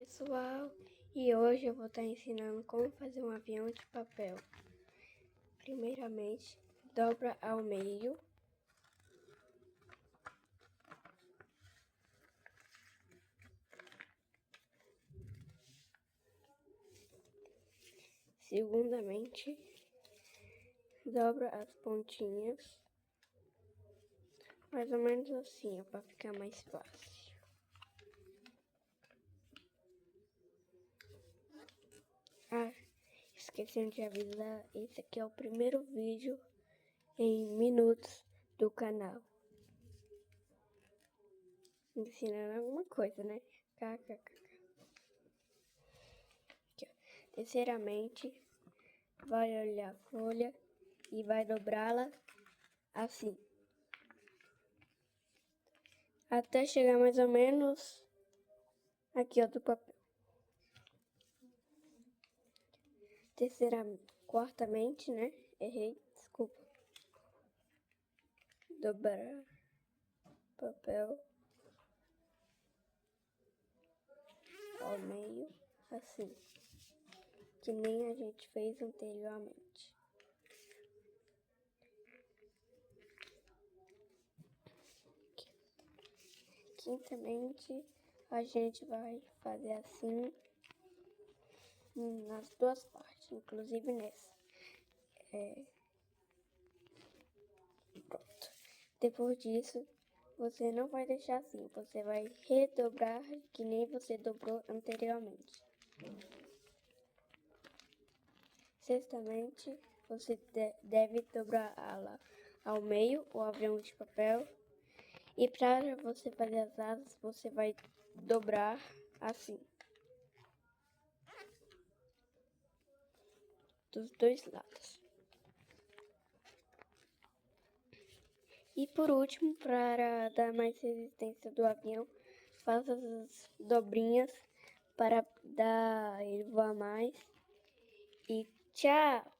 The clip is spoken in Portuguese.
pessoal, e hoje eu vou estar ensinando como fazer um avião de papel. Primeiramente, dobra ao meio. Segundamente, dobra as pontinhas, mais ou menos assim, para ficar mais fácil. Esquecendo de avisar, esse aqui é o primeiro vídeo em minutos do canal. Ensinando alguma coisa, né? Terceiramente, vai olhar a folha e vai dobrá-la assim, até chegar mais ou menos aqui, ó, do papel. Quartamente, né? Errei, desculpa. Dobrar papel ao meio, assim, que nem a gente fez anteriormente. Quintamente, a gente vai fazer assim nas duas partes, inclusive nessa. Pronto. Depois disso, você não vai deixar assim, você vai redobrar que nem você dobrou anteriormente. Sextamente, você deve dobrar ela ao meio, o avião de papel. E para você fazer as asas, você vai dobrar assim, dos dois lados. E por último, para dar mais resistência do avião, faça as dobrinhas para dar ele voar mais. E tchau!